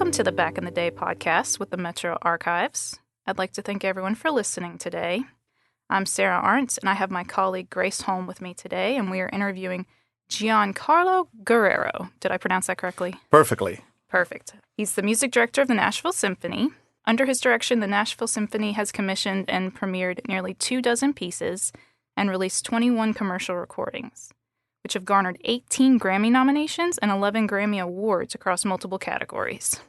Welcome to the Back in the Day podcast with the Metro Archives. I'd like to thank everyone for listening today. I'm Sarah Arntz, and I have my colleague Grace Holm with me today, and we are interviewing Giancarlo Guerrero. Did I pronounce that correctly? Perfectly. Perfect. He's the music director of the Nashville Symphony. Under his direction, the Nashville Symphony has commissioned and premiered nearly 24 pieces and released 21 commercial recordings, which have garnered 18 Grammy nominations and 11 Grammy Awards across multiple categories.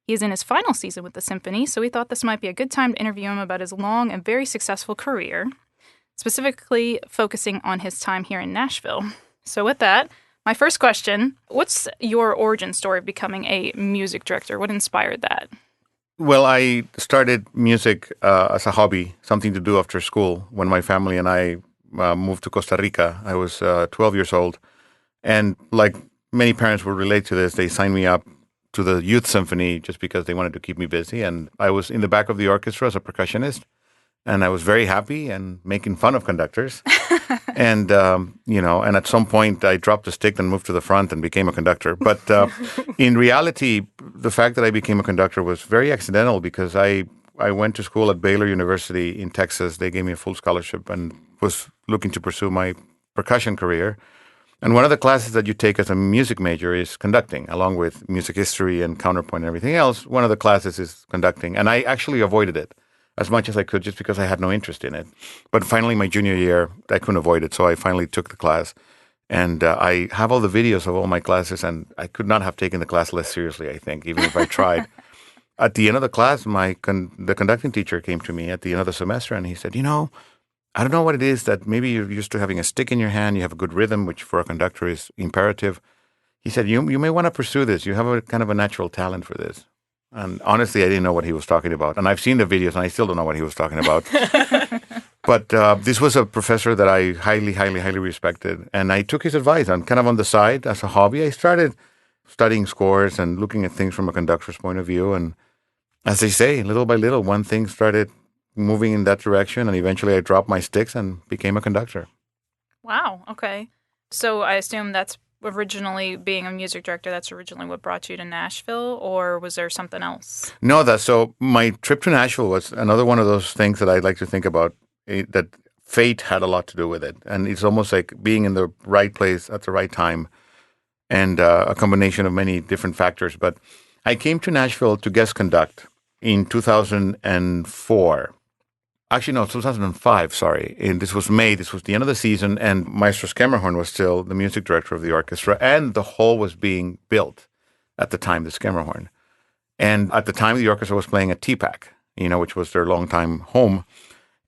He is in his final season with the symphony, so we thought this might be a good time to interview him about his long and very successful career, specifically focusing on his time here in Nashville. So with that, my first question, what's your origin story of becoming a music director? What inspired that? Well, I started music as a hobby, something to do after school. When my family and I moved to Costa Rica, I was 12 years old. And like many parents will relate to this, they signed me up to the youth symphony just because they wanted to keep me busy. And I was in the back of the orchestra as a percussionist. And I was very happy and making fun of conductors. And, and at some point I dropped the stick and moved to the front and became a conductor. But in reality, the fact that I became a conductor was very accidental because I went to school at Baylor University in Texas. They gave me a full scholarship and was looking to pursue my percussion career. And one of the classes that you take as a music major is conducting, along with music history and counterpoint and everything else. One of the classes is conducting. And I actually avoided it as much as I could just because I had no interest in it. But finally, my junior year, I couldn't avoid it. So I finally took the class. And I have all the videos of all my classes, and I could not have taken the class less seriously, I think, even if I tried. At the end of the class, the conducting teacher came to me at the end of the semester, and he said, I don't know what it is that maybe you're used to having a stick in your hand, you have a good rhythm, which for a conductor is imperative. He said, you may want to pursue this. You have a kind of a natural talent for this. And honestly, I didn't know what he was talking about. And I've seen the videos, and I still don't know what he was talking about. But this was a professor that I highly, highly, highly respected. And I took his advice. And kind of on the side, as a hobby, I started studying scores and looking at things from a conductor's point of view. And as they say, little by little, one thing started moving in that direction. And eventually I dropped my sticks and became a conductor. Wow. Okay. So I assume that's originally, being a music director, that's originally what brought you to Nashville, or was there something else? No, so my trip to Nashville was another one of those things that I'd like to think about, that fate had a lot to do with it. And it's almost like being in the right place at the right time, and a combination of many different factors. But I came to Nashville to guest conduct in 2004. Actually, no, 2005, sorry. And this was May. This was the end of the season, and Maestro Schermerhorn was still the music director of the orchestra, and the hall was being built at the time, the Schermerhorn. And at the time, the orchestra was playing at TPAC, which was their longtime home.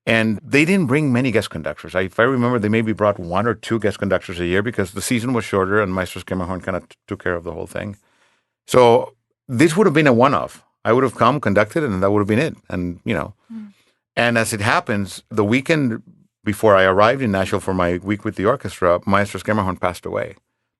And they didn't bring many guest conductors. If I remember, they maybe brought 1 or 2 guest conductors a year because the season was shorter, and Maestro Schermerhorn kind of took care of the whole thing. So this would have been a one-off. I would have come, conducted, and that would have been it. And, And as it happens, the weekend before I arrived in Nashville for my week with the orchestra, Maestro Schermerhorn passed away,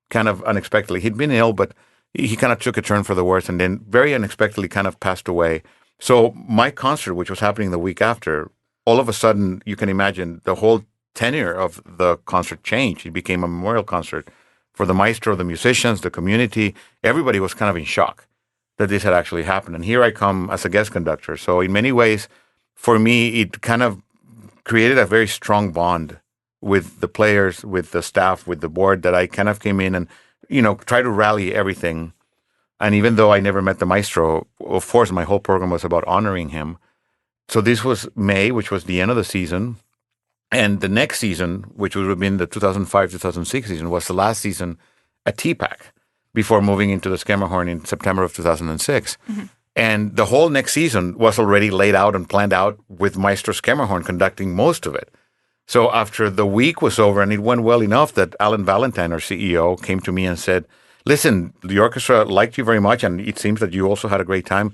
kind of unexpectedly. He'd been ill, but he kind of took a turn for the worse, and then very unexpectedly kind of passed away. So my concert, which was happening the week after, all of a sudden, you can imagine the whole tenor of the concert changed. It became a memorial concert for the maestro, the musicians, the community. Everybody was kind of in shock that this had actually happened. And here I come as a guest conductor. So in many ways, for me, it kind of created a very strong bond with the players, with the staff, with the board, that I kind of came in and, try to rally everything. And even though I never met the maestro, of course, my whole program was about honoring him. So this was May, which was the end of the season. And the next season, which would have been the 2005-2006 season, was the last season at TPAC before moving into the Schermerhorn in September of 2006. Mm-hmm. And the whole next season was already laid out and planned out with Maestro Schermerhorn conducting most of it. So after the week was over, and it went well enough that Alan Valentine, our CEO, came to me and said, listen, the orchestra liked you very much, and it seems that you also had a great time.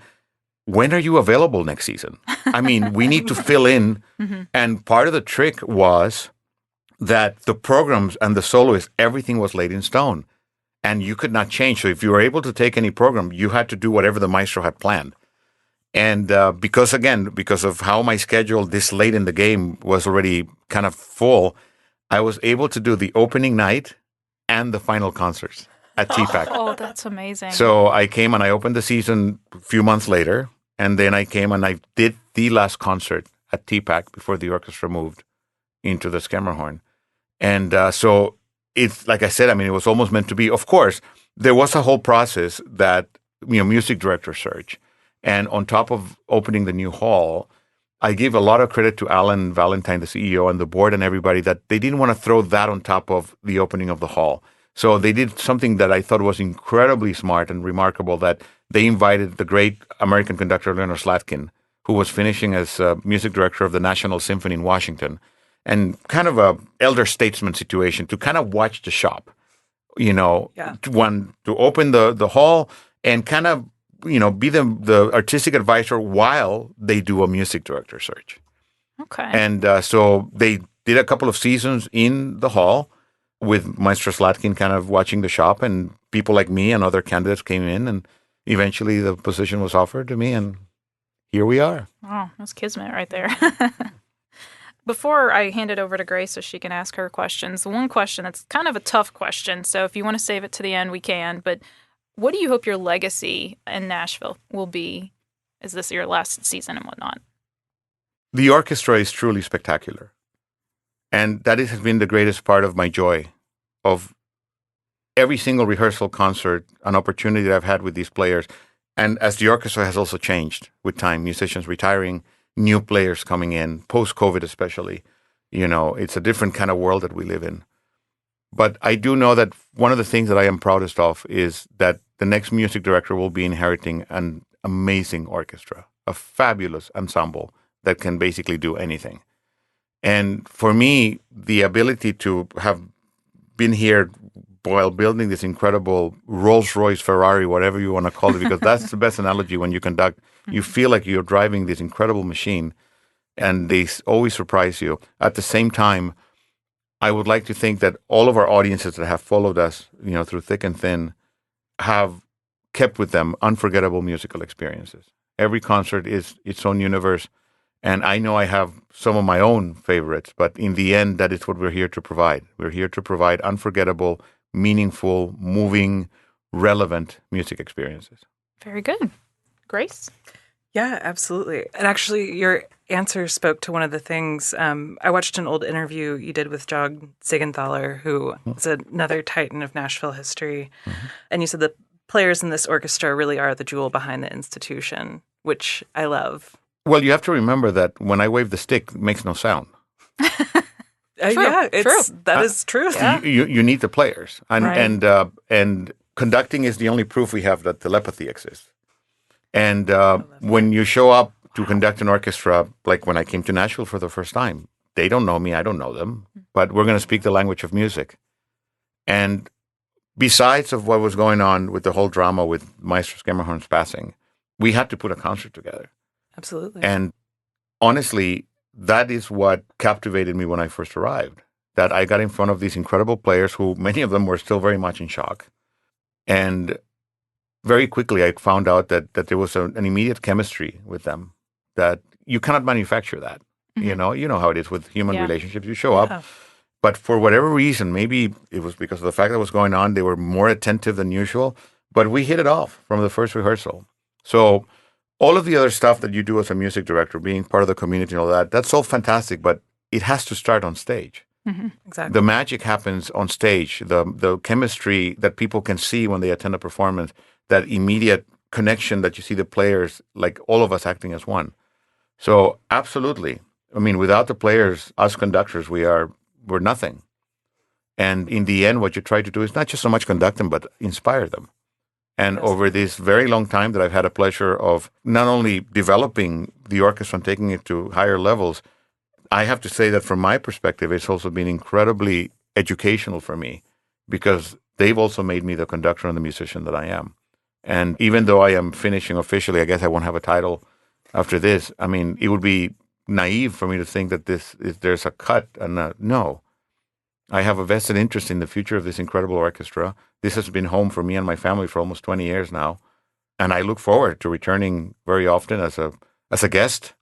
When are you available next season? I mean, we need to fill in. Mm-hmm. And part of the trick was that the programs and the soloists, everything was laid in stone. And you could not change. So if you were able to take any program, you had to do whatever the maestro had planned. And because of how my schedule this late in the game was already kind of full, I was able to do the opening night and the final concerts at TPAC. Oh, that's amazing. So I came and I opened the season a few months later, and then I came and I did the last concert at TPAC before the orchestra moved into the Schermerhorn. And so it's like I said, I mean, it was almost meant to be. Of course, there was a whole process that, music director search. And on top of opening the new hall, I give a lot of credit to Alan Valentine, the CEO, and the board and everybody that they didn't want to throw that on top of the opening of the hall. So they did something that I thought was incredibly smart and remarkable, that they invited the great American conductor Leonard Slatkin, who was finishing as music director of the National Symphony in Washington, and kind of a elder statesman situation to kind of watch the shop, to open the hall and kind of, be the artistic advisor while they do a music director search. Okay. And so they did a couple of seasons in the hall with Maestro Slatkin kind of watching the shop, and people like me and other candidates came in, and eventually the position was offered to me, and here we are. Oh, that's kismet right there. Before I hand it over to Grace so she can ask her questions, the one question that's kind of a tough question, so if you want to save it to the end, we can, but what do you hope your legacy in Nashville will be? Is this your last season and whatnot? The orchestra is truly spectacular. And that has been the greatest part of my joy of every single rehearsal concert, an opportunity that I've had with these players. And as the orchestra has also changed with time, musicians retiring, new players coming in, post-COVID especially, it's a different kind of world that we live in. But I do know that one of the things that I am proudest of is that the next music director will be inheriting an amazing orchestra, a fabulous ensemble that can basically do anything. And for me, the ability to have been here while building this incredible Rolls-Royce, Ferrari, whatever you want to call it, because that's the best analogy when you conduct. You feel like you're driving this incredible machine, and they always surprise you. At the same time, I would like to think that all of our audiences that have followed us, through thick and thin, have kept with them unforgettable musical experiences. Every concert is its own universe, and I know I have some of my own favorites, but in the end, that is what we're here to provide. We're here to provide unforgettable, meaningful, moving, relevant music experiences. Very good. Grace? Yeah, absolutely. And actually, your answer spoke to one of the things. I watched an old interview you did with Jog Siegenthaler, who is another titan of Nashville history. Mm-hmm. And you said the players in this orchestra really are the jewel behind the institution, which I love. Well, you have to remember that when I wave the stick, it makes no sound. Yeah, that is true. Yeah. You need the players. And conducting is the only proof we have that telepathy exists. And when you show up to conduct an orchestra, like when I came to Nashville for the first time, they don't know me, I don't know them, but we're going to speak the language of music. And besides of what was going on with the whole drama with Maestro Schermerhorn's passing, we had to put a concert together. Absolutely. And honestly, that is what captivated me when I first arrived, that I got in front of these incredible players who, many of them were still very much in shock. And very quickly, I found out that there was an immediate chemistry with them, that you cannot manufacture that. Mm-hmm. You know how it is with human relationships. You show up, but for whatever reason, maybe it was because of the fact that was going on, they were more attentive than usual, but we hit it off from the first rehearsal. So all of the other stuff that you do as a music director, being part of the community and all that, that's all fantastic, but it has to start on stage. Mm-hmm. Exactly. The magic happens on stage. The chemistry that people can see when they attend a performance, that immediate connection that you see the players, like all of us acting as one. So absolutely. I mean, without the players, us conductors, we're nothing. And in the end, what you try to do is not just so much conduct them, but inspire them. And over this very long time that I've had a pleasure of not only developing the orchestra and taking it to higher levels, I have to say that from my perspective, it's also been incredibly educational for me, because they've also made me the conductor and the musician that I am. And even though I am finishing officially, I guess I won't have a title after this. I mean, it would be naive for me to think that there's a cut. And no, I have a vested interest in the future of this incredible orchestra. This has been home for me and my family for almost 20 years now. And I look forward to returning very often as a guest.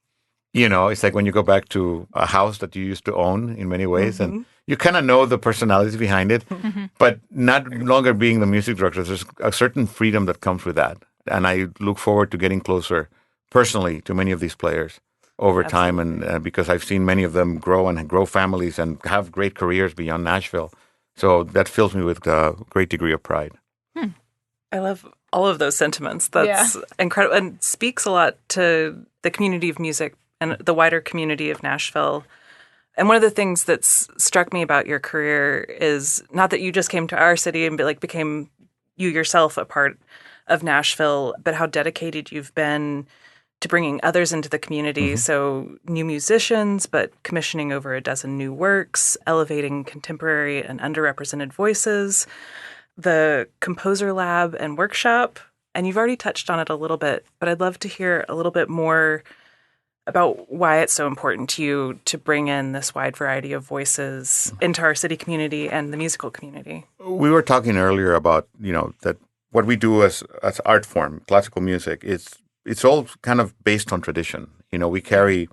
It's like when you go back to a house that you used to own in many ways, mm-hmm. and you kind of know the personalities behind it, but not longer being the music director, there's a certain freedom that comes with that. And I look forward to getting closer personally to many of these players over time, and because I've seen many of them grow families and have great careers beyond Nashville. So that fills me with a great degree of pride. I love all of those sentiments. That's incredible and speaks a lot to the community of music and the wider community of Nashville. And one of the things that's struck me about your career is not that you just came to our city and became you yourself a part of Nashville, but how dedicated you've been to bringing others into the community. So new musicians, but commissioning over a dozen new works, elevating contemporary and underrepresented voices, the Composer Lab and Workshop. And you've already touched on it a little bit, but I'd love to hear a little bit more about why it's so important to you to bring in this wide variety of voices into our city community and the musical community. We were talking earlier about, that what we do as art form, classical music, it's all kind of based on tradition. We carry,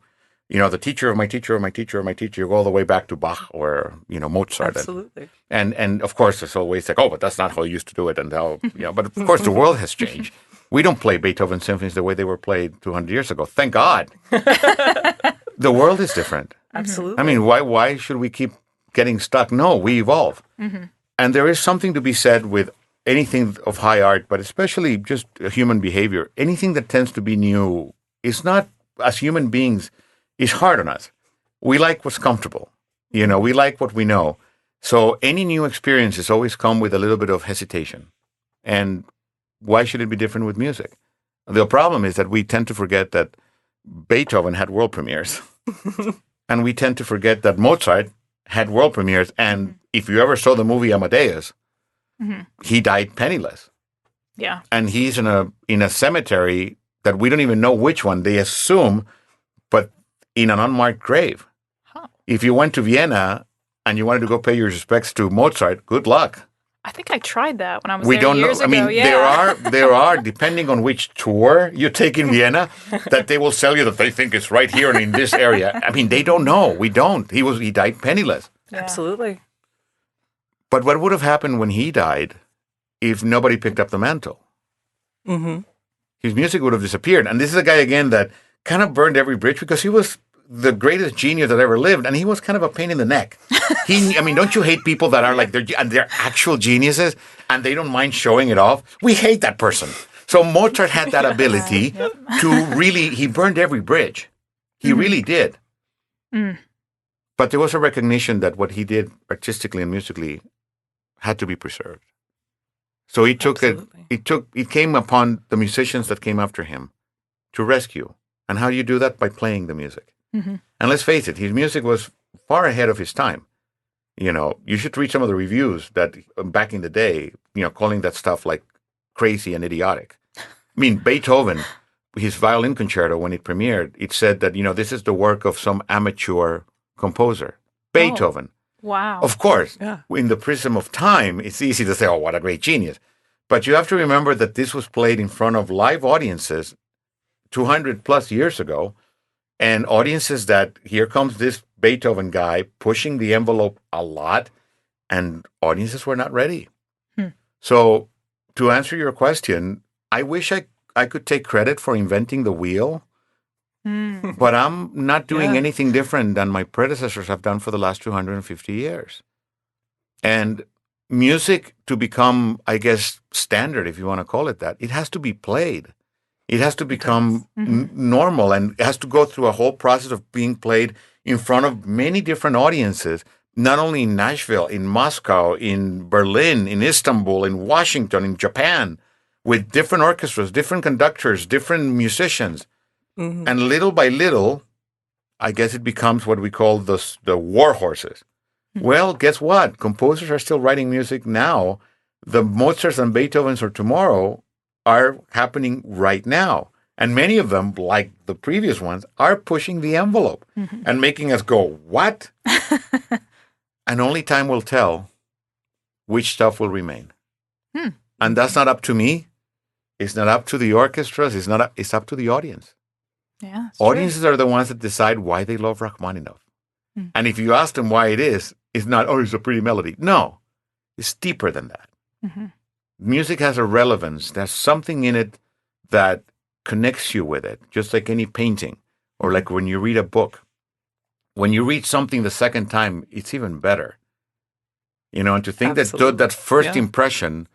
the teacher of my teacher of my teacher of my teacher, you go all the way back to Bach or, Mozart. Absolutely. And of course, there's always but that's not how you used to do it. And how, but of course, the world has changed. We don't play Beethoven symphonies the way they were played 200 years ago. Thank God. The world is different. Absolutely. I mean, why should we keep getting stuck? No, we evolve. And there is something to be said with anything of high art, but especially just human behavior. Anything that tends to be new is not, as human beings, is hard on us. We like what's comfortable. We like what we know. So any new experiences always come with a little bit of hesitation. And why should it be different with music? The problem is that we tend to forget that Beethoven had world premieres. And we tend to forget that Mozart had world premieres. And if you ever saw the movie Amadeus, he died penniless. Yeah. And he's in a cemetery that we don't even know which one. They assume, but in an unmarked grave. Huh. If you went to Vienna and you wanted to go pay your respects to Mozart, good luck. I think I tried that when I was We there don't years know. ago. I mean, there are, depending on which tour you take in Vienna, that they will sell you that they think it's right here and in this area. I mean, they don't know. We don't. He died penniless. Yeah. Absolutely. But what would have happened when he died if nobody picked up the mantle? His music would have disappeared. And this is a guy, again, that kind of burned every bridge because he was the greatest genius that ever lived, and he was kind of a pain in the neck. Don't you hate people that are like they're actual geniuses and they don't mind showing it off? We hate that person. So Mozart had that ability to really, he burned every bridge. He really did. But there was a recognition that what he did artistically and musically had to be preserved. So he took it came upon the musicians that came after him to rescue. And how do you do that? By playing the music. And let's face it, his music was far ahead of his time. You should read some of the reviews that back in the day, calling that stuff like crazy and idiotic. I mean, Beethoven, his violin concerto, when it premiered, it said that, this is the work of some amateur composer. Beethoven. Wow. Of course, in the prism of time, it's easy to say, oh, what a great genius. But you have to remember that this was played in front of live audiences 200 plus years ago. And audiences that, here comes this Beethoven guy pushing the envelope a lot, and audiences were not ready. So to answer your question, I wish I could take credit for inventing the wheel, but I'm not doing anything different than my predecessors have done for the last 250 years. And music, to become, I guess, standard, if you want to call it that, it has to be played. It has to become normal, and it has to go through a whole process of being played in front of many different audiences, not only in Nashville, in Moscow, in Berlin, in Istanbul, in Washington, in Japan, with different orchestras, different conductors, different musicians. And little by little, I guess it becomes what we call the war horses. Well, guess what? Composers are still writing music now. The Mozarts and Beethovens of tomorrow are happening right now. And many of them, like the previous ones, are pushing the envelope and making us go, what? And only time will tell which stuff will remain. And that's not up to me. It's not up to the orchestras. It's up to the audience. Yeah, Audiences are the ones that decide why they love Rachmaninoff. And if you ask them why it is, it's not, oh, it's a pretty melody. No, it's deeper than that. Music has a relevance. There's something in it that connects you with it, just like any painting or like when you read a book. When you read something the second time, it's even better. And to think that first impression,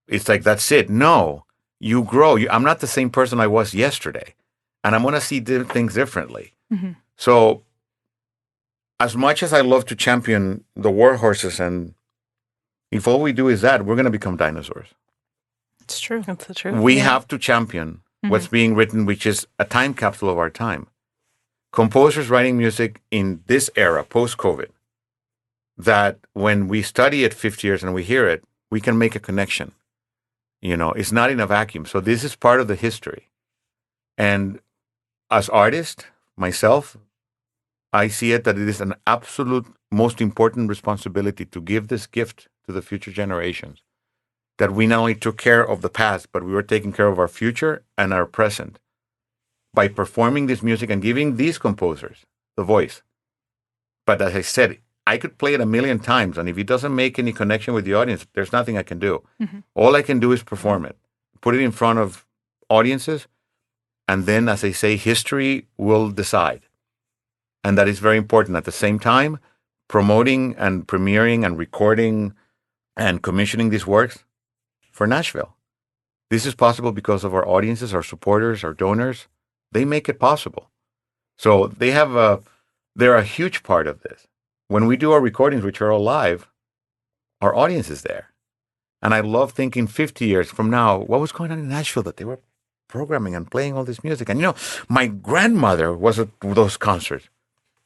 it's like, that's it. No, you grow. I'm not the same person I was yesterday, and I'm going to see things differently. So as much as I love to champion the war horses, and if all we do is that, we're going to become dinosaurs. It's true. That's the truth. We have to champion what's being written, which is a time capsule of our time. Composers writing music in this era, post-COVID, that when we study it 50 years and we hear it, we can make a connection. It's not in a vacuum. So this is part of the history. And as artist, myself, I see it that it is an absolute most important responsibility to give this gift to the future generations. That we not only took care of the past, but we were taking care of our future and our present by performing this music and giving these composers the voice. But as I said, I could play it a million times, and if it doesn't make any connection with the audience, there's nothing I can do. All I can do is perform it, put it in front of audiences, and then, as I say, history will decide. And that is very important. At the same time, promoting and premiering and recording and commissioning these works for Nashville. This is possible because of our audiences, our supporters, our donors. They make it possible. So they're a huge part of this. When we do our recordings, which are all live, our audience is there. And I love thinking 50 years from now, what was going on in Nashville that they were programming and playing all this music? And my grandmother was at those concerts.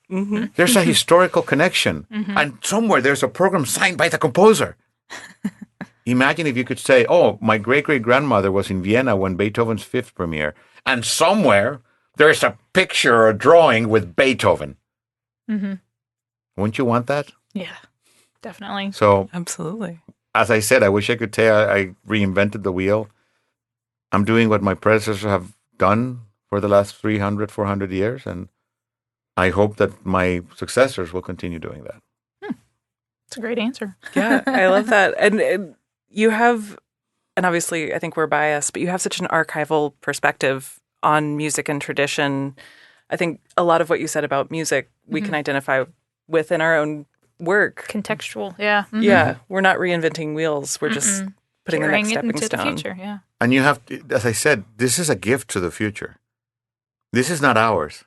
There's a historical connection. And somewhere there's a program signed by the composer. Imagine if you could say, oh, my great-great-grandmother was in Vienna when Beethoven's Fifth premiere, and somewhere there's a picture or a drawing with Beethoven. Wouldn't you want that? Yeah, definitely. So, absolutely. As I said, I wish I could say I reinvented the wheel. I'm doing what my predecessors have done for the last 300, 400 years, and I hope that my successors will continue doing that. It's a great answer. Yeah, I love that. And you have, and obviously I think we're biased, but you have such an archival perspective on music and tradition. I think a lot of what you said about music, we can identify within our own work. Contextual, yeah. Yeah, we're not reinventing wheels. We're just putting carrying the next stepping it into stone. the future, yeah. And you have to, as I said, this is a gift to the future. This is not ours.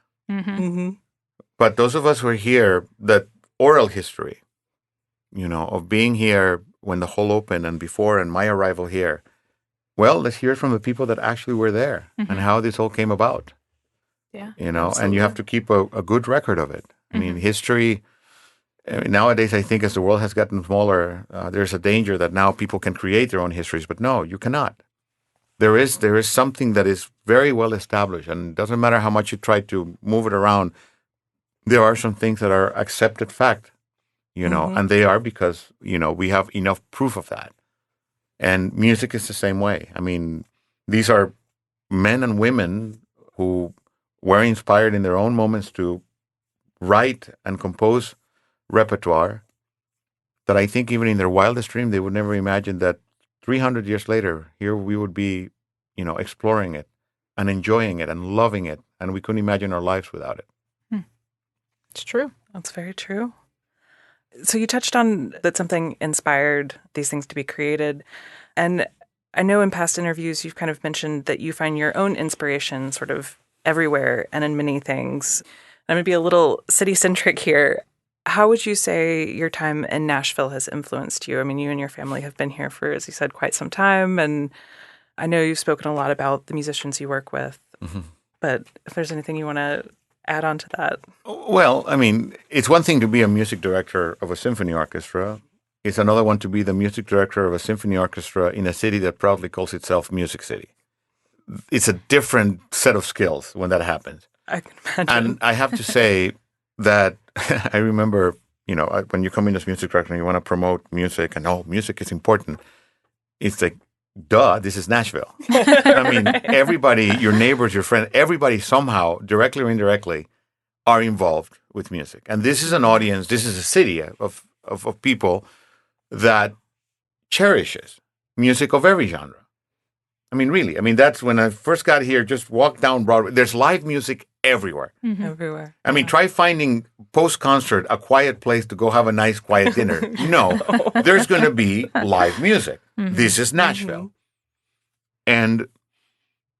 But those of us who are here, that oral history, of being here when the hall opened and before and my arrival here, well, let's hear from the people that actually were there and how this all came about. Yeah. And you have to keep a good record of it. I mean, history, nowadays, I think as the world has gotten smaller, there's a danger that now people can create their own histories. But no, you cannot. There is something that is very well established, and it doesn't matter how much you try to move it around. There are some things that are accepted fact, and they are because, we have enough proof of that. And music is the same way. I mean, these are men and women who were inspired in their own moments to write and compose repertoire that I think even in their wildest dream, they would never imagine that 300 years later, here we would be, exploring it and enjoying it and loving it. And we couldn't imagine our lives without it. It's true. That's very true. So you touched on that something inspired these things to be created. And I know in past interviews, you've kind of mentioned that you find your own inspiration sort of everywhere and in many things. I'm going to be a little city-centric here. How would you say your time in Nashville has influenced you? I mean, you and your family have been here for, as you said, quite some time. And I know you've spoken a lot about the musicians you work with. But if there's anything you want to add on to that. Well, I mean, it's one thing to be a music director of a symphony orchestra. It's another one to be the music director of a symphony orchestra in a city that proudly calls itself Music City. It's a different set of skills when that happens. I can imagine. And I have to say that I remember, when you come in as music director and you want to promote music and, music is important. It's like, duh, this is Nashville. I mean, everybody, your neighbors, your friends, everybody somehow, directly or indirectly, are involved with music. And this is an audience, this is a city of people that cherishes music of every genre. I mean, really. I mean, that's when I first got here, just walk down Broadway. There's live music everywhere. Everywhere. I mean, try finding post-concert a quiet place to go have a nice quiet dinner. No, there's going to be live music. This is Nashville. And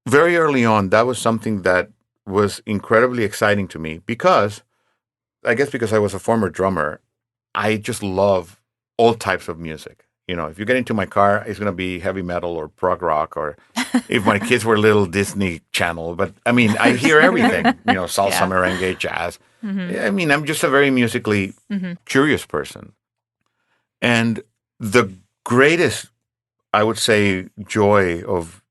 very early on, that was something that was incredibly exciting to me because I was a former drummer, I just love all types of music. You know, if you get into my car, it's going to be heavy metal or prog rock, or if my kids were little, Disney Channel. But I mean, I hear everything, you know, salsa, merengue, jazz. I mean, I'm just a very musically curious person. And the greatest, I would say, joy of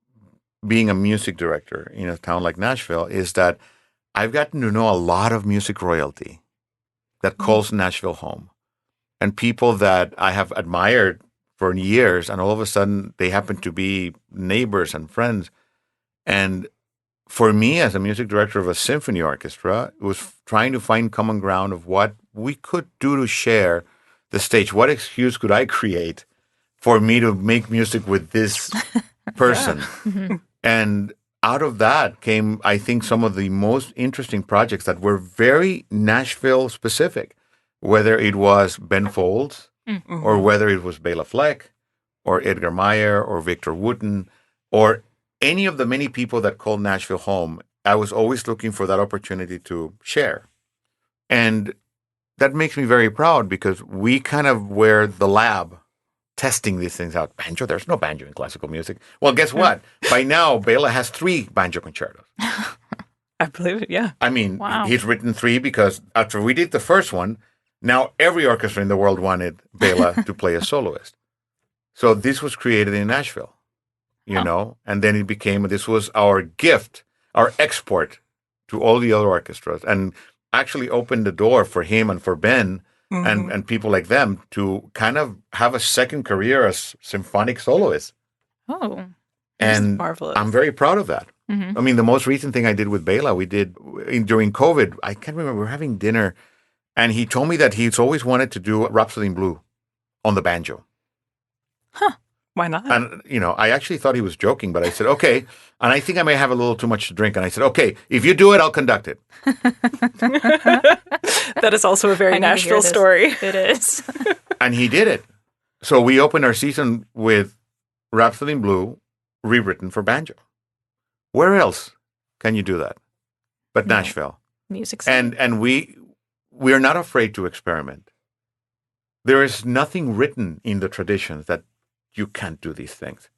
being a music director in a town like Nashville is that I've gotten to know a lot of music royalty that calls Nashville home, and people that I have admired for years, and all of a sudden they happen to be neighbors and friends. And for me, as a music director of a symphony orchestra, it was trying to find common ground of what we could do to share the stage. What excuse could I create for me to make music with this person? And out of that came, I think, some of the most interesting projects that were very Nashville specific, whether it was Ben Folds, or whether it was Bela Fleck, or Edgar Meyer, or Victor Wooten, or any of the many people that called Nashville home. I was always looking for that opportunity to share. And that makes me very proud because we kind of were the lab testing these things out. Banjo? There's no banjo in classical music. Well, guess what? By now, Bela has 3 banjo concertos. I believe it, yeah. I mean, he's written 3 because after we did the first one, now every orchestra in the world wanted Bela to play a soloist. So this was created in Nashville, you know, and then it became, this was our gift, our export to all the other orchestras, and actually opened the door for him and for Ben and people like them to kind of have a second career as symphonic soloists. Oh, and marvelous. I'm very proud of that. I mean, the most recent thing I did with Bela, we did during COVID. I can't remember. We were having dinner, and he told me that he's always wanted to do Rhapsody in Blue on the banjo. Huh. Why not? And, you know, I actually thought he was joking, but I said, okay. And I think I may have a little too much to drink. And I said, okay, if you do it, I'll conduct it. That is also a very Nashville story. It is. And he did it. So we opened our season with Rhapsody in Blue, rewritten for banjo. Where else can you do that but Nashville? Music. And we're not afraid to experiment. There is nothing written in the traditions that you can't do these things.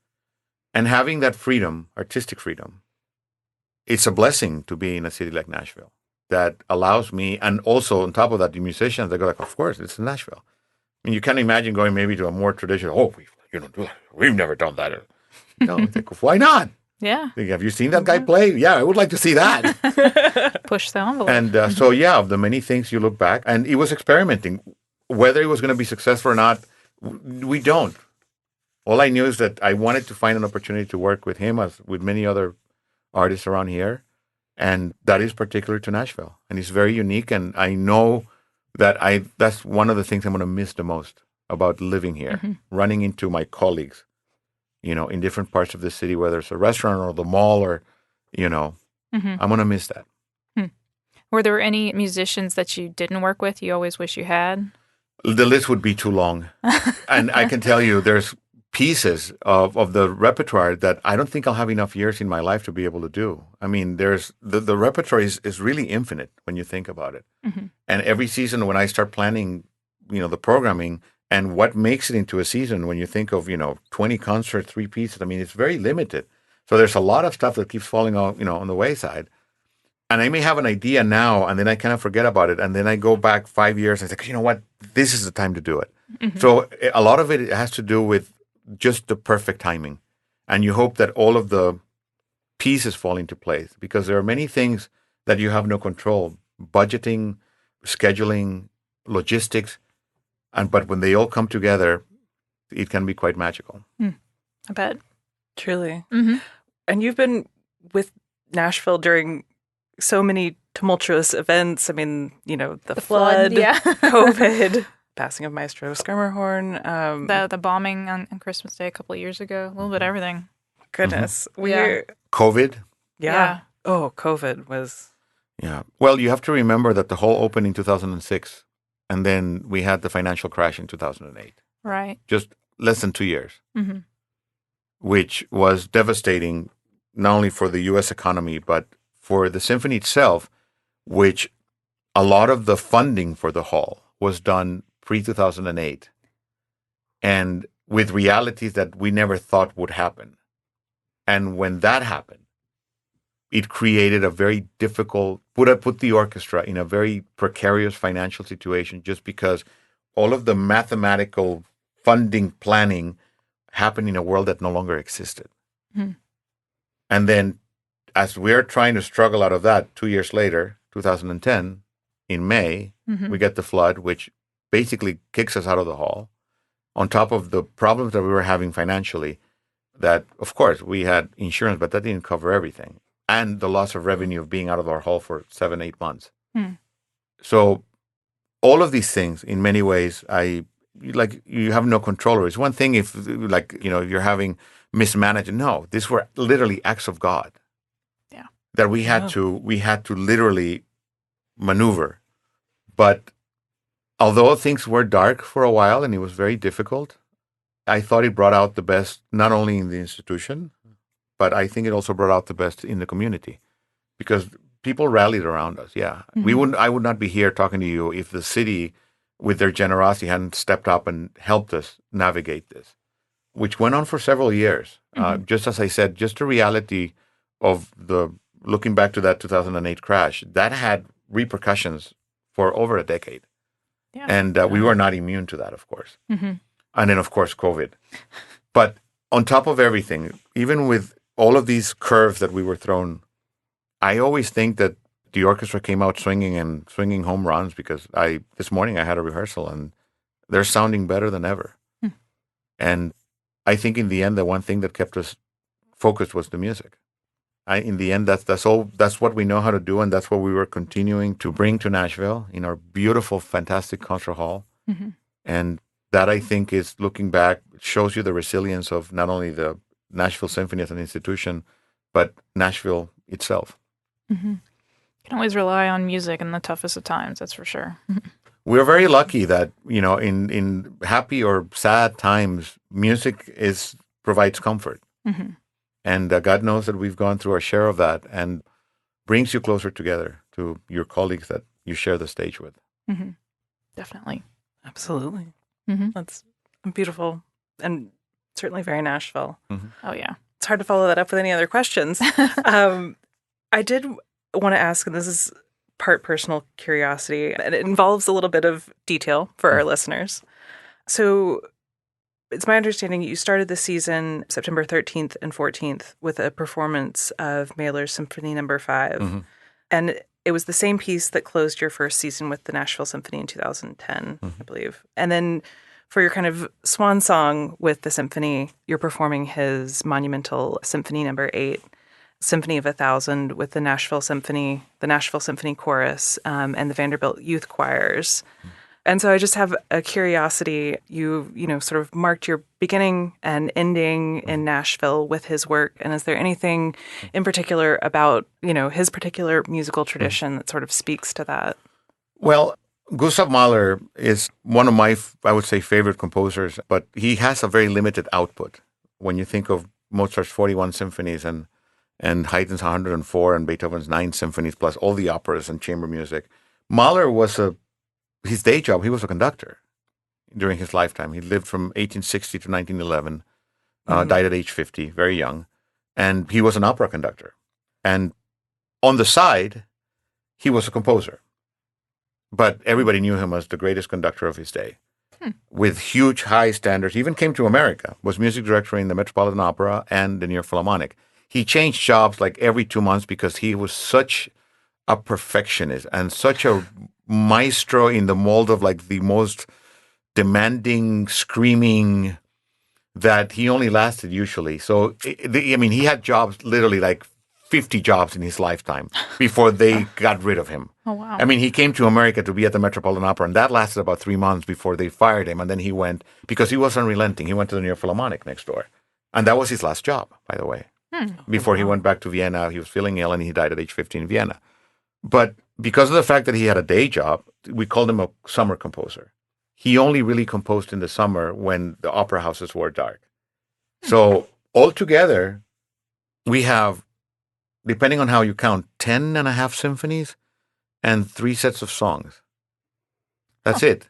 And having that freedom, artistic freedom, it's a blessing to be in a city like Nashville that allows me, and also on top of that, the musicians, they go like, of course, it's Nashville. I mean, you can't imagine going maybe to a more traditional, you don't do that. We've never done that. No, I think, why not? Yeah. Have you seen that guy play? Yeah, I would like to see that. Push the envelope. And so, yeah, of the many things you look back, and it was experimenting. Whether it was going to be successful or not, we don't. All I knew is that I wanted to find an opportunity to work with him as with many other artists around here. And that is particular to Nashville. And it's very unique. And I know that that's one of the things I'm going to miss the most about living here, running into my colleagues, you know, in different parts of the city, whether it's a restaurant or the mall or, you know, I'm going to miss that. Were there any musicians that you didn't work with you always wish you had? The list would be too long. And I can tell you there's pieces of the repertoire that I don't think I'll have enough years in my life to be able to do. I mean, there's the repertoire is really infinite when you think about it. And every season when I start planning, you know, the programming and what makes it into a season, when you think of, you know, 20 concerts, 3 pieces, I mean, it's very limited. So there's a lot of stuff that keeps falling off, you know, on the wayside. And I may have an idea now, and then I kind of forget about it. And then I go back 5 years and say, you know what, this is the time to do it. So a lot of it has to do with just the perfect timing. And you hope that all of the pieces fall into place, because there are many things that you have no control. Budgeting, scheduling, logistics. But when they all come together, it can be quite magical. I bet. Truly. And you've been with Nashville during so many tumultuous events. I mean, the flood, flood, yeah. COVID, passing of Maestro Schermerhorn. The bombing on Christmas Day a couple of years ago. A little bit of everything. Goodness. Yeah. COVID. Yeah. Oh, COVID was... Yeah. Well, you have to remember that the whole opened in 2006, and then we had the financial crash in 2008. Right. Just less than 2 years, Mm-hmm. which was devastating not only for the U.S. economy, but for the symphony itself, which a lot of the funding for the hall was done pre-2008 and with realities that we never thought would happen. And when that happened, it created a very difficult, put the orchestra in a very precarious financial situation just because all of the mathematical funding planning happened in a world that no longer existed. Mm-hmm. And then as we're trying to struggle out of that 2 years later, 2010, in May, Mm-hmm. we get the flood, which basically kicks us out of the hall. On top of the problems that we were having financially, that, of course, we had insurance, but that didn't cover everything. And the loss of revenue of being out of our hall for 7-8 months. Mm. So all of these things, in many ways, you have no control over. It's one thing if, you're having mismanaged. No, these were literally acts of God. Yeah. That we had to literally maneuver. But although things were dark for a while and it was very difficult, I thought it brought out the best, not only in the institution, but I think it also brought out the best in the community because people rallied around us. Yeah. Mm-hmm. I would not be here talking to you if the city, with their generosity, hadn't stepped up and helped us navigate this, which went on for several years. Mm-hmm. Just as I said, just the reality of looking back to that 2008 crash, that had repercussions for over a decade. Yeah. And we were not immune to that, of course. Mm-hmm. And then, of course, COVID. But on top of everything, even with all of these curves that we were thrown, I always think that the orchestra came out swinging home runs because this morning I had a rehearsal and they're sounding better than ever. Hmm. And I think in the end, the one thing that kept us focused was the music. In the end, that's all. That's what we know how to do, and that's what we were continuing to bring to Nashville in our beautiful, fantastic concert hall. Mm-hmm. And that, I think, is, looking back, shows you the resilience of not only the Nashville Symphony as an institution, but Nashville itself. Mm-hmm. You can always rely on music in the toughest of times, that's for sure. We're very lucky that, in happy or sad times, music provides comfort. Mm-hmm. And God knows that we've gone through our share of that and brings you closer together to your colleagues that you share the stage with. Mm-hmm. Definitely. Absolutely. Mm-hmm. That's beautiful and certainly very Nashville. Mm-hmm. Oh, yeah. It's hard to follow that up with any other questions. I did want to ask, and this is part personal curiosity, and it involves a little bit of detail for our listeners. So it's my understanding you started the season September 13th and 14th with a performance of Mahler's Symphony No. 5. Mm-hmm. And it was the same piece that closed your first season with the Nashville Symphony in 2010, I believe. And then for your kind of swan song with the symphony, you're performing his monumental Symphony No. 8, Symphony of 1,000 with the Nashville Symphony Chorus, and the Vanderbilt Youth Choirs. And so I just have a curiosity. You sort of marked your beginning and ending in Nashville with his work. And is there anything in particular about, his particular musical tradition that sort of speaks to that? Well, Gustav Mahler is one of my, I would say, favorite composers, but he has a very limited output. When you think of Mozart's 41 symphonies and Haydn's 104 and Beethoven's 9 symphonies, plus all the operas and chamber music, Mahler was his day job, he was a conductor during his lifetime. He lived from 1860 to 1911, died at age 50, very young. And he was an opera conductor. And on the side, he was a composer. But everybody knew him as the greatest conductor of his day, with huge, high standards. He even came to America, was music director in the Metropolitan Opera and the New York Philharmonic. He changed jobs like every 2 months because he was such a perfectionist and such a maestro in the mold of like the most demanding, screaming, that he only lasted usually. So, he had jobs literally like 50 jobs in his lifetime before they got rid of him. Oh, wow. I mean, he came to America to be at the Metropolitan Opera, and that lasted about 3 months before they fired him. And then he went, because he was unrelenting, he went to the New York Philharmonic next door. And that was his last job, by the way. Before he went back to Vienna, he was feeling ill, and he died at age 15 in Vienna. But because of the fact that he had a day job, we called him a summer composer. He only really composed in the summer when the opera houses were dark. So altogether, we have, depending on how you count, 10 and a half symphonies and 3 sets of songs. That's it.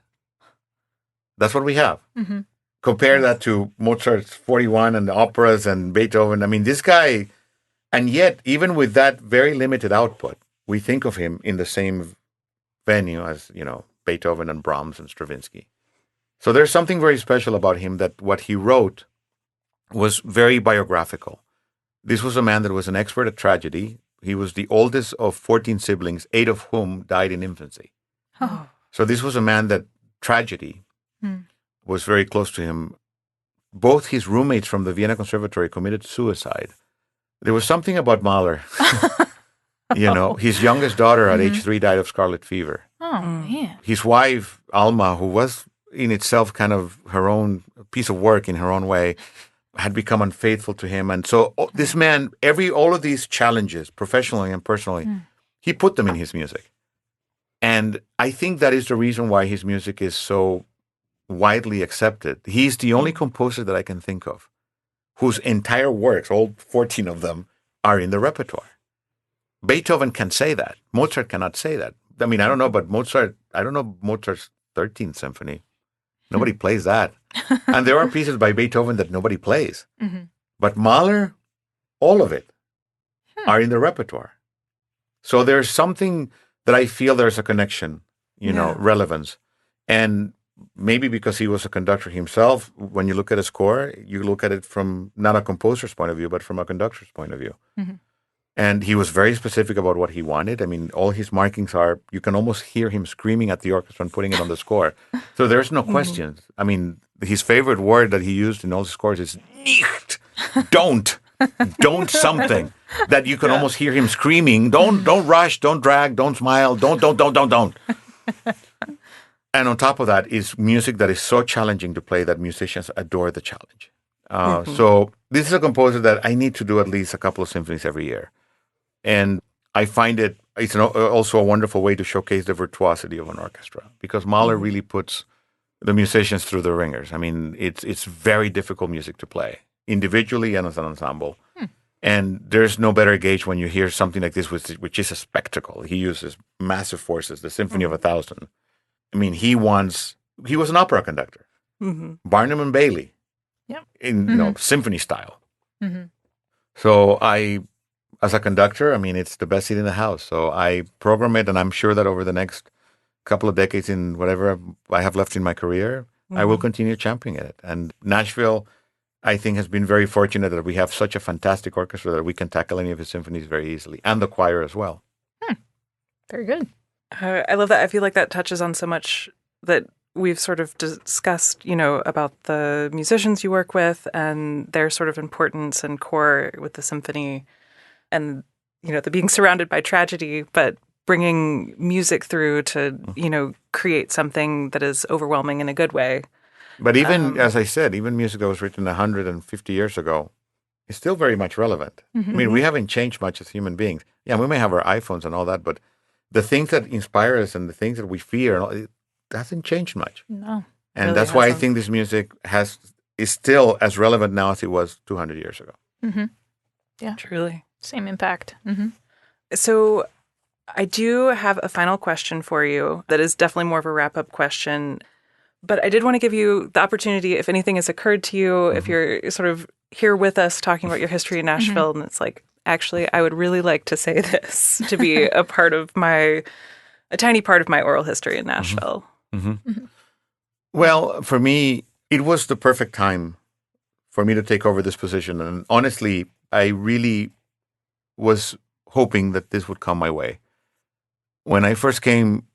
That's what we have. Mm-hmm. Compare that to Mozart's 41 and the operas and Beethoven. I mean, this guy, and yet, even with that very limited output, we think of him in the same venue as, Beethoven and Brahms and Stravinsky. So there's something very special about him, that what he wrote was very biographical. This was a man that was an expert at tragedy. He was the oldest of 14 siblings, 8 of whom died in infancy. Oh. So this was a man that tragedy was very close to him. Both his roommates from the Vienna Conservatory committed suicide. There was something about Mahler. His youngest daughter at age 3 died of scarlet fever. Oh, man. His wife, Alma, who was in itself kind of her own piece of work in her own way, had become unfaithful to him. And so this man, all of these challenges, professionally and personally, he put them in his music. And I think that is the reason why his music is so widely accepted. He's the only composer that I can think of whose entire works, all 14 of them, are in the repertoire. Beethoven can say that. Mozart cannot say that. I mean, I don't know, but I don't know Mozart's 13th symphony. Nobody plays that. And there are pieces by Beethoven that nobody plays. Mm-hmm. But Mahler, all of it, are in the repertoire. So there's something that I feel there's a connection, relevance. And maybe because he was a conductor himself, when you look at a score, you look at it from not a composer's point of view, but from a conductor's point of view. Mm-hmm. And he was very specific about what he wanted. I mean, all his markings are, you can almost hear him screaming at the orchestra and putting it on the score. So there's no questions. I mean, his favorite word that he used in all his scores is nicht. Don't something that you can almost hear him screaming. Don't rush, don't drag, don't smile, don't. And on top of that is music that is so challenging to play that musicians adore the challenge. So this is a composer that I need to do at least a couple of symphonies every year. And I find it's also a wonderful way to showcase the virtuosity of an orchestra, because Mahler really puts the musicians through the ringers. I mean, it's very difficult music to play, individually and as an ensemble. And there's no better gauge when you hear something like this, which is a spectacle. He uses massive forces, the Symphony of 1,000. I mean, he was an opera conductor. Barnum and Bailey. Yep. In symphony style. Mm-hmm. So as a conductor, I mean, it's the best seat in the house. So I program it, and I'm sure that over the next couple of decades, in whatever I have left in my career, I will continue championing it. And Nashville, I think, has been very fortunate that we have such a fantastic orchestra that we can tackle any of his symphonies very easily, and the choir as well. Very good. I love that. I feel like that touches on so much that we've sort of discussed, about the musicians you work with and their sort of importance and core with the symphony, and, the being surrounded by tragedy, but bringing music through to, create something that is overwhelming in a good way. But even, as I said, even music that was written 150 years ago is still very much relevant. I mean, we haven't changed much as human beings. Yeah, we may have our iPhones and all that, but the things that inspire us and the things that we fear, it hasn't changed much. No. And Really that's why I hasn't. think this music is still as relevant now as it was 200 years ago. Mm-hmm. Yeah. Truly. Same impact. Mm-hmm. So I do have a final question for you that is definitely more of a wrap-up question. But I did want to give you the opportunity, if anything has occurred to you, if you're sort of here with us talking about your history in Nashville, and it's like, actually, I would really like to say this to be a tiny part of my oral history in Nashville. Well, for me, it was the perfect time for me to take over this position. And honestly, I really was hoping that this would come my way. When I first came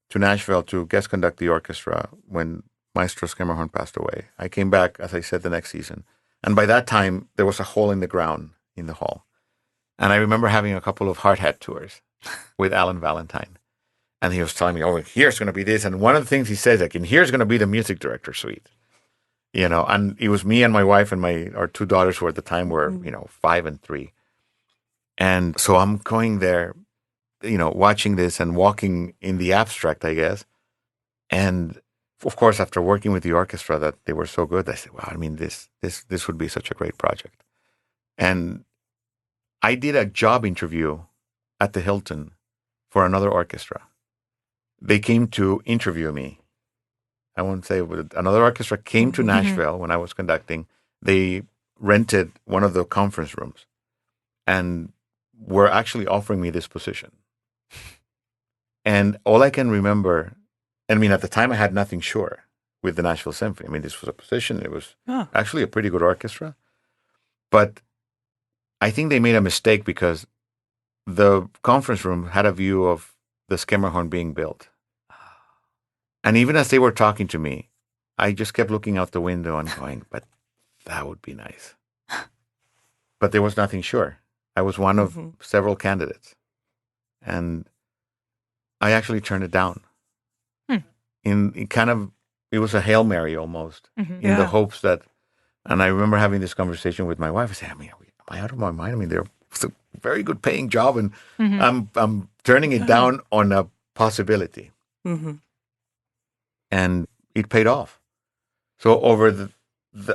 to Nashville to guest conduct the orchestra when Maestro Skemmerhorn passed away, I came back, as I said, the next season. And by that time, there was a hole in the ground in the hall. And I remember having a couple of hard hat tours with Alan Valentine. And he was telling me, oh, here's going to be this. And one of the things he says, like, and here's going to be the music director suite. And it was me and my wife and our two daughters who at the time were, 5 and 3. And so I'm going there, watching this and walking in the abstract, I guess. And of course, after working with the orchestra, that they were so good, I said, wow, I mean, this would be such a great project. And I did a job interview at the Hilton for another orchestra. They came to interview me. I won't say, but another orchestra came to Nashville when I was conducting. They rented one of the conference rooms and were actually offering me this position. And all I can remember, I mean, at the time I had nothing sure with the Nashville Symphony. I mean, this was a position. It was actually a pretty good orchestra. But I think they made a mistake because the conference room had a view of the Skimmerhorn being built. And even as they were talking to me, I just kept looking out the window and going, but that would be nice. But there was nothing sure. I was one of several candidates. And I actually turned it down. It was a Hail Mary almost, in the hopes that, and I remember having this conversation with my wife. I said, am I out of my mind? I mean, it's a very good paying job, and I'm turning it down on a possibility. And it paid off. So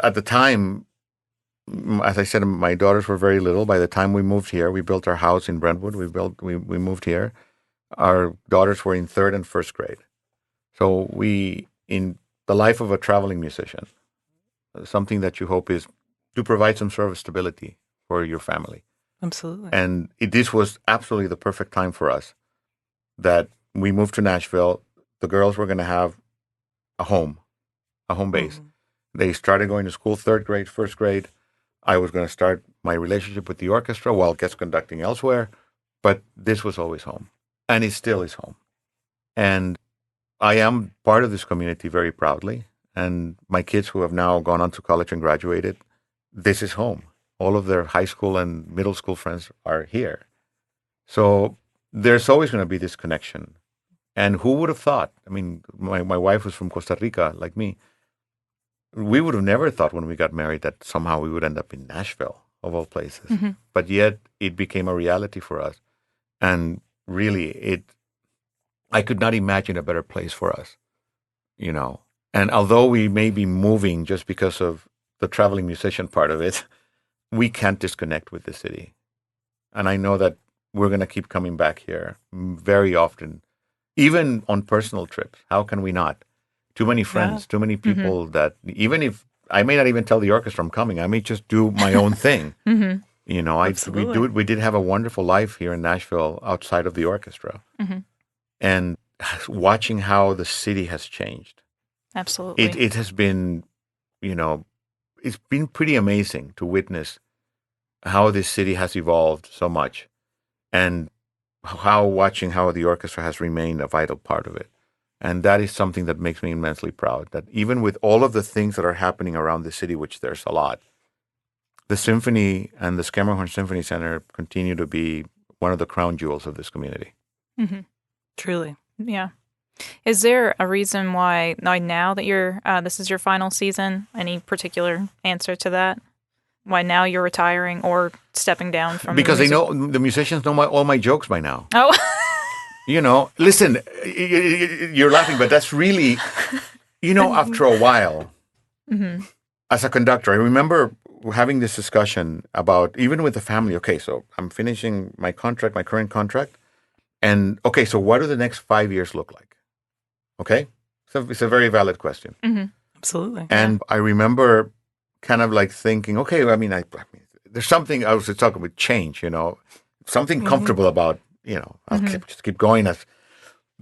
at the time, as I said, my daughters were very little. By the time we moved here, we built our house in Brentwood. We moved here. Our daughters were in 3rd and 1st grade. So in the life of a traveling musician, something that you hope is to provide some sort of stability for your family. Absolutely. And this was absolutely the perfect time for us that we moved to Nashville. The girls were going to have a home base. They started going to school 3rd grade, 1st grade. I was going to start my relationship with the orchestra while guest conducting elsewhere. But this was always home. And it still is home. And I am part of this community very proudly. And my kids who have now gone on to college and graduated, this is home. All of their high school and middle school friends are here. So there's always going to be this connection. And who would have thought? I mean, my wife was from Costa Rica, like me. We would have never thought when we got married that somehow we would end up in Nashville, of all places. But yet it became a reality for us. And really, I could not imagine a better place for us, And although we may be moving just because of the traveling musician part of it, we can't disconnect with the city. And I know that we're going to keep coming back here very often, even on personal trips. How can we not? Too many friends, too many people that even if I may not even tell the orchestra I'm coming, I may just do my own thing. We did have a wonderful life here in Nashville outside of the orchestra. And watching how the city has changed. Absolutely. It has been, it's been pretty amazing to witness how this city has evolved so much and watching how the orchestra has remained a vital part of it. And that is something that makes me immensely proud, that even with all of the things that are happening around the city, which there's a lot, the symphony and the Skimmerhorn Symphony Center continue to be one of the crown jewels of this community. Truly. Yeah. Is there a reason why now that this is your final season? Any particular answer to that? Why now you're retiring or stepping down from? Because they know the musicians know all my jokes by now. Oh, listen, you're laughing, but that's really, after a while, as a conductor, I remember having this discussion about even with the family. Okay, so I'm finishing my current contract. And okay, so what do the next 5 years look like? Okay, so it's a very valid question. Absolutely. And I remember kind of like thinking, okay, I mean, there's something I was talking about change, something comfortable about, I'll just keep going.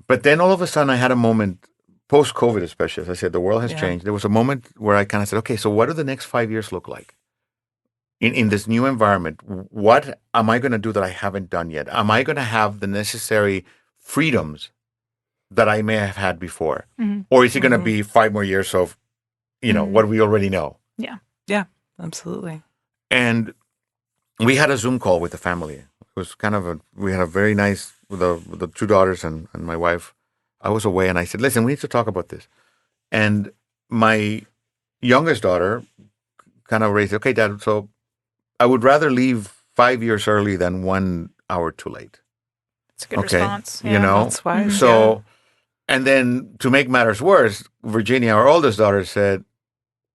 But then all of a sudden I had a moment, post-COVID especially, as I said, the world has changed. There was a moment where I kind of said, okay, so what do the next 5 years look like? In this new environment, what am I going to do that I haven't done yet? Am I going to have the necessary freedoms that I may have had before? Or is it going to be 5 more years of, what we already know? Yeah, absolutely. And we had a Zoom call with the family was kind of we had a very nice, with the two daughters and my wife. I was away and I said, listen, we need to talk about this. And my youngest daughter kind of raised, okay, Dad, so I would rather leave 5 years early than 1 hour too late. It's a good response. You know? That's wise. So, and then to make matters worse, Virginia, our oldest daughter, said,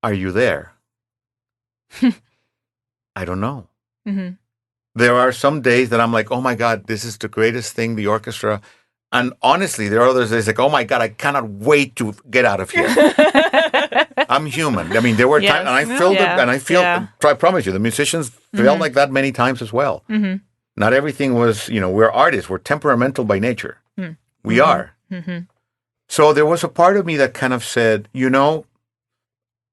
are you there? I don't know. Mm-hmm. There are some days that I'm like, oh my God, this is the greatest thing, the orchestra. And honestly, there are others days like, oh my God, I cannot wait to get out of here. I'm human. I mean, there were times, and I felt it, and I feel, I promise you, the musicians felt like that many times as well. Mm-hmm. Not everything was, we're artists. We're temperamental by nature. Mm. We are. Mm-hmm. So there was a part of me that kind of said,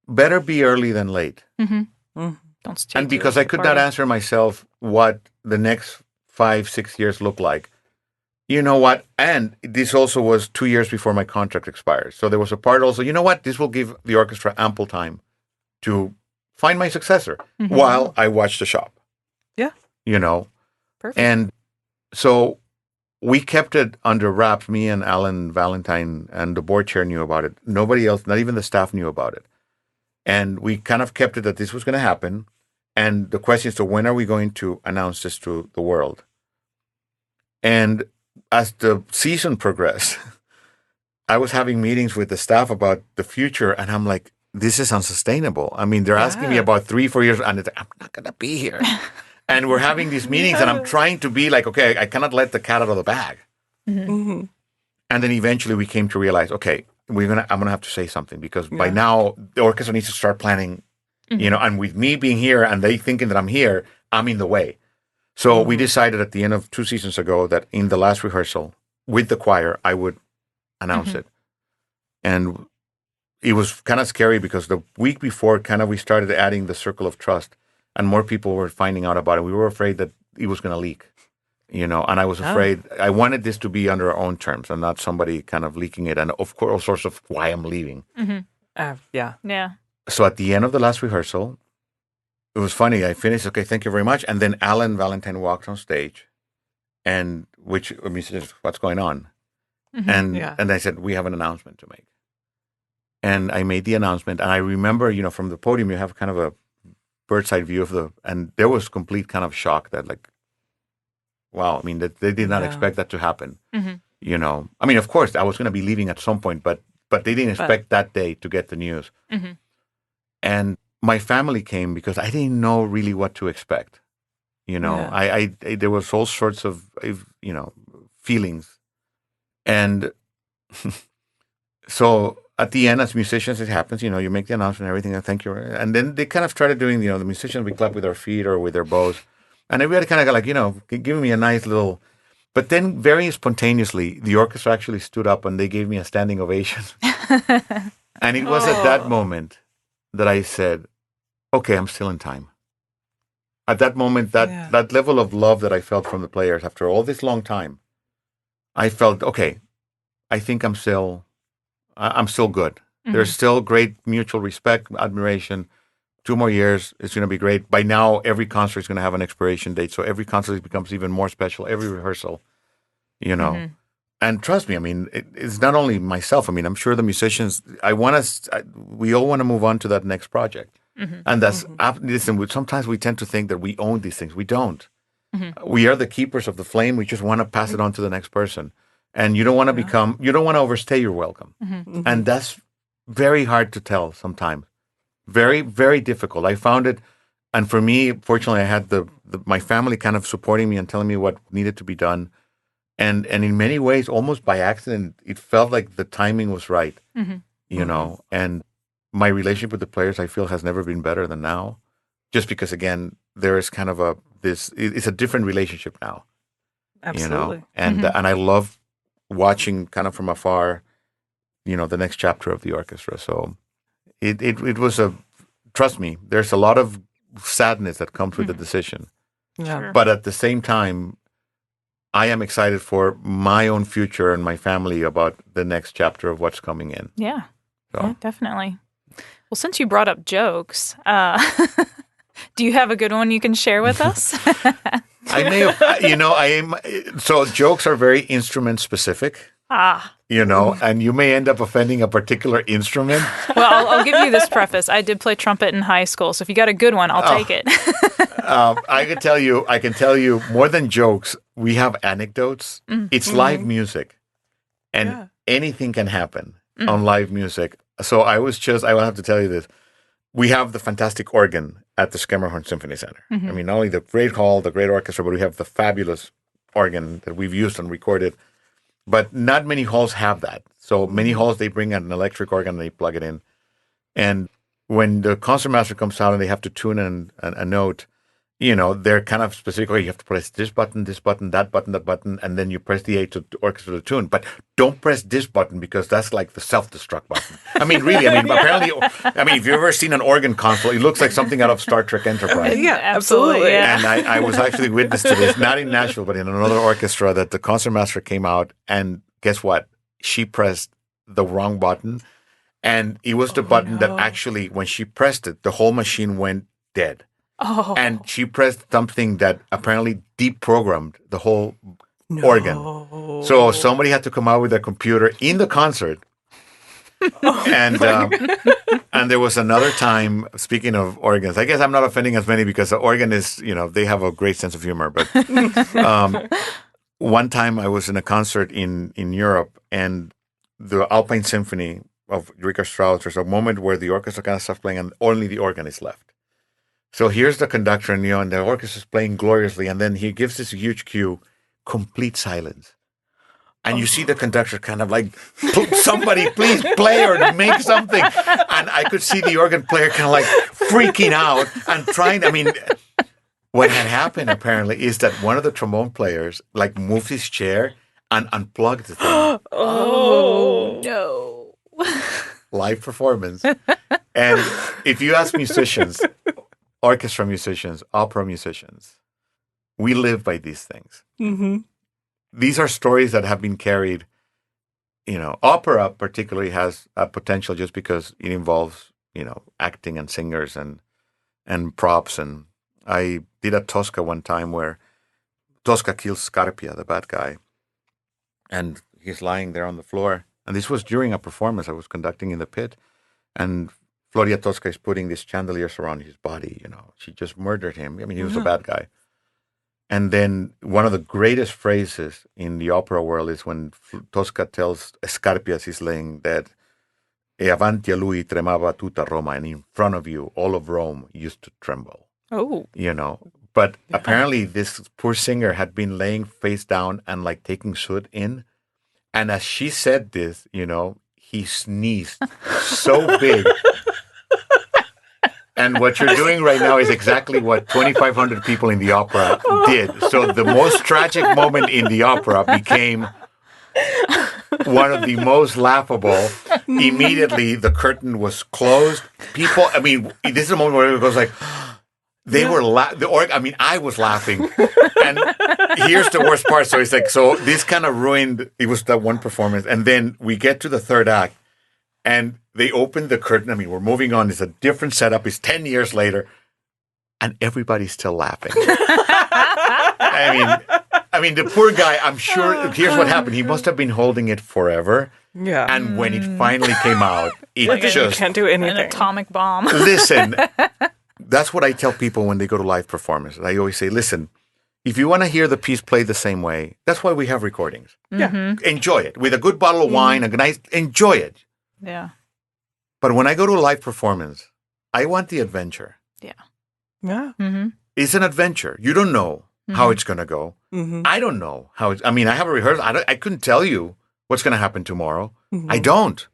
better be early than late. Mm-hmm. Mm-hmm. Don't stay And because I could not answer myself what the next 5-6 years look like, you know what? And this also was 2 years before my contract expires. So there was a part also, you know what? This will give the orchestra ample time to find my successor while I watch the shop. Yeah. Perfect. And so we kept it under wraps. Me and Alan Valentine and the board chair knew about it. Nobody else, not even the staff, knew about it. And we kind of kept it that this was going to happen. And the question is, so when are we going to announce this to the world? And as the season progressed, I was having meetings with the staff about the future, and I'm like, this is unsustainable. I mean, they're asking me about 3-4 years, and I'm not going to be here. And we're having these meetings, and I'm trying to be like, okay, I cannot let the cat out of the bag. Mm-hmm. And then eventually we came to realize, okay, I'm gonna have to say something, because by now the orchestra needs to start planning, and with me being here and they thinking that I'm here, I'm in the way. So we decided at the end of 2 seasons ago that in the last rehearsal with the choir, I would announce it. And it was kind of scary because the week before, we started adding the circle of trust, and more people were finding out about it. We were afraid that it was going to leak, and I was afraid. I wanted this to be under our own terms and not somebody kind of leaking it. And of course, all sorts of why I'm leaving. Mm-hmm. Yeah. So at the end of the last rehearsal, it was funny. I finished, okay, thank you very much. And then Alan Valentine walked on stage, and said, what's going on? Mm-hmm. And I said, we have an announcement to make. And I made the announcement. And I remember, from the podium, you have kind of a bird's eye view and there was complete kind of shock that like, wow, I mean, that they did not expect that to happen. Mm-hmm. I mean, of course, I was going to be leaving at some point, but they didn't expect that day to get the news. Mm-hmm. And my family came because I didn't know really what to expect. I there was all sorts of, feelings. And so at the end, as musicians, it happens, you make the announcement and everything, and thank you. And then they kind of started doing, the musicians, we clap with our feet or with their bows. And everybody kind of got like, giving me a nice little, but then very spontaneously, the orchestra actually stood up and they gave me a standing ovation. And it was at that moment that I said, okay, I'm still in time. At that moment, that level of love that I felt from the players after all this long time, I felt, okay, I think I'm still good. Mm-hmm. There's still great mutual respect, admiration. 2 more years, it's going to be great. By now, every concert is going to have an expiration date, so every concert becomes even more special, every rehearsal, Mm-hmm. And trust me, I mean, it's not only myself. I mean, I'm sure the musicians, we all want to move on to that next project. Mm-hmm. And that's, listen, sometimes we tend to think that we own these things. We don't. Mm-hmm. We are the keepers of the flame. We just want to pass it on to the next person. And you don't want to you don't want to overstay your welcome. Mm-hmm. And that's very hard to tell sometimes. Very, very difficult. I found it. And for me, fortunately, I had my family kind of supporting me and telling me what needed to be done. And in many ways, almost by accident, it felt like the timing was right, mm-hmm. And my relationship with the players, I feel, has never been better than now. Just because, again, there is kind of it's a different relationship now. Absolutely. And I love watching kind of from afar, the next chapter of the orchestra. So it was trust me, there's a lot of sadness that comes with the decision. Yeah. Sure. But at the same time, I am excited for my own future and my family about the next chapter of what's coming in. Yeah. So. Yeah, definitely. Well, since you brought up jokes, do you have a good one you can share with us? I may have, I am. So jokes are very instrument specific. And you may end up offending a particular instrument. Well, I'll give you this preface. I did play trumpet in high school, so if you got a good one, I'll take it. I can tell you more than jokes. We have anecdotes. It's live music, and anything can happen on live music. So I will have to tell you this. We have the fantastic organ at the Skemmerhorn Symphony Center. I mean, not only the great hall, the great orchestra, but we have the fabulous organ that we've used and recorded. But not many halls have that. So many halls, they bring an electric organ and they plug it in. And when the concertmaster comes out and they have to tune in a note, they're kind of specifically, you have to press this button, that button, and then you press the A to orchestra the tune. But don't press this button because that's like the self-destruct button. I mean, really, apparently, if you've ever seen an organ console, it looks like something out of Star Trek Enterprise. Yeah, absolutely. Yeah. And I was actually witness to this, not in Nashville, but in another orchestra, that the concertmaster came out and guess what? She pressed the wrong button. And it was the button that actually, when she pressed it, the whole machine went dead. Oh. And she pressed something that apparently deprogrammed the whole organ. So somebody had to come out with their computer in the concert. And there was another time, speaking of organs, I guess I'm not offending as many because the organ is, they have a great sense of humor. But one time I was in a concert in Europe, and the Alpine Symphony of Richard Strauss, there's a moment where the orchestra kind of stops playing and only the organ is left. So here's the conductor, and the orchestra is playing gloriously, and then he gives this huge cue, complete silence. And you see the conductor kind of like, somebody please play or make something. And I could see the organ player kind of like freaking out and trying. What had happened apparently is that one of the trombone players like moved his chair and unplugged the thing. Oh, no. Live performance. And if you ask musicians, orchestra musicians, opera musicians, we live by these things. Mm-hmm. These are stories that have been carried. Opera particularly has a potential just because it involves, acting and singers and props. And I did a Tosca one time where Tosca kills Scarpia, the bad guy, and he's lying there on the floor. And this was during a performance I was conducting in the pit. And Floria Tosca is putting these chandeliers around his body. She just murdered him. He was a bad guy. And then one of the greatest phrases in the opera world is when Tosca tells Scarpia as he's laying dead, "E avanti a lui tremava tutta Roma," and in front of you, all of Rome used to tremble. Oh. But apparently this poor singer had been laying face down and like taking soot in. And as she said this, he sneezed so big. And what you're doing right now is exactly what 2,500 people in the opera did. So the most tragic moment in the opera became one of the most laughable. Immediately, the curtain was closed. People, this is a moment where it goes like, they were I was laughing. And here's the worst part. So it's like, so this kind of ruined, it was that one performance. And then we get to the third act. And they opened the curtain. We're moving on. It's a different setup. It's 10 years later. And everybody's still laughing. The poor guy, I'm sure, here's what happened. He must have been holding it forever. Yeah. And when it finally came out, it you can't do anything. An atomic bomb. Listen, that's what I tell people when they go to live performances. I always say, listen, if you want to hear the piece played the same way, that's why we have recordings. Yeah. Enjoy it. With a good bottle of wine, enjoy it. Yeah. But when I go to a live performance, I want the adventure. Yeah. Yeah. Mm-hmm. It's an adventure. You don't know how it's going to go. Mm-hmm. I don't know how it's... I have a rehearsal. I couldn't tell you what's going to happen tomorrow. Mm-hmm. I don't.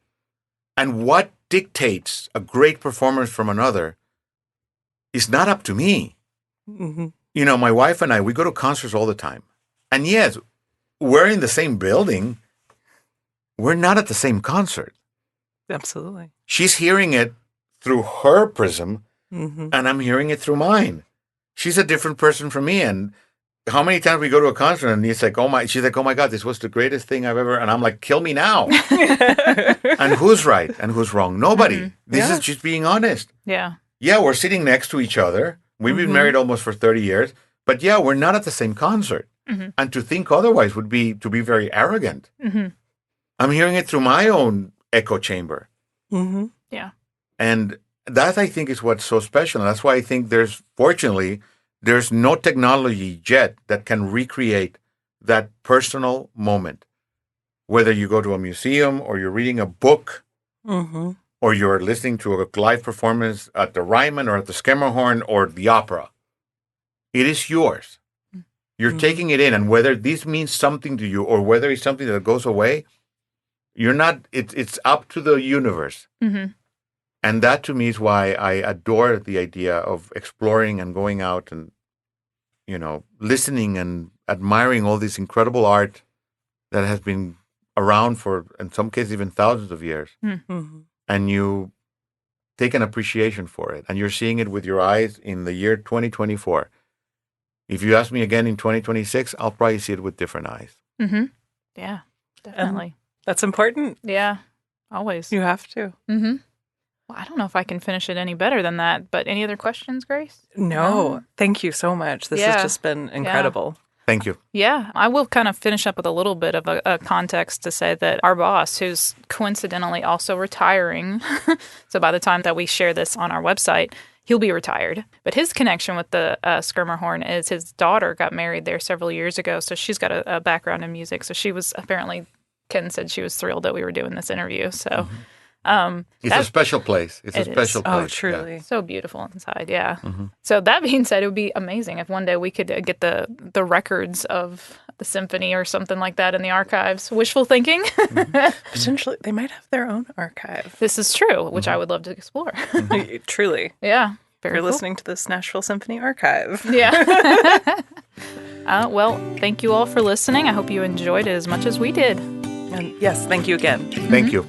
And what dictates a great performance from another is not up to me. Mm-hmm. My wife and I, we go to concerts all the time. And yes, we're in the same building. We're not at the same concert. Absolutely. She's hearing it through her prism, Mm-hmm. and I'm hearing it through mine. She's a different person from me. And how many times we go to a concert and it's like, she's like, oh my God, this was the greatest thing I've ever, and I'm like, kill me now. And who's right and who's wrong? Nobody. Mm-hmm. This is just being honest. Yeah. Yeah, we're sitting next to each other. We've been married almost for 30 years, But yeah, we're not at the same concert. And to think otherwise would be to be very arrogant. I'm hearing it through my own echo chamber. Yeah. And that, I think, is what's so special. And that's why I think fortunately, there's no technology yet that can recreate that personal moment. Whether you go to a museum or you're reading a book or you're listening to a live performance at the Ryman or at the Schermerhorn or the opera, it is yours. You're taking it in. And whether this means something to you or whether it's something that goes away, it's up to the universe. And that to me is why I adore the idea of exploring and going out and, listening and admiring all this incredible art that has been around for, in some cases, even thousands of years. And you take an appreciation for it. And you're seeing it with your eyes in the year 2024. If you ask me again in 2026, I'll probably see it with different eyes. Yeah, definitely. That's important. Yeah, always. You have to. Well, I don't know if I can finish it any better than that, but any other questions, Grace? No. Thank you so much. This has just been incredible. Thank you. Yeah, I will kind of finish up with a little bit of a context to say that our boss, who's coincidentally also retiring, so by the time that we share this on our website, he'll be retired. But his connection with the Schermerhorn is his daughter got married there several years ago, so she's got a background in music. So she was apparently, Ken said she was thrilled that we were doing this interview. So it's a special place. It's a special place. Oh, truly. So beautiful inside, yeah. So that being said, it would be amazing if one day we could get the records of the symphony or something like that in the archives. Wishful thinking. Potentially, they might have their own archive. This is true, which I would love to explore. Truly. Yeah. You're listening to this Nashville Symphony archive. Yeah. Well, thank you all for listening. I hope you enjoyed it as much as we did. And yes, thank you again. Thank you.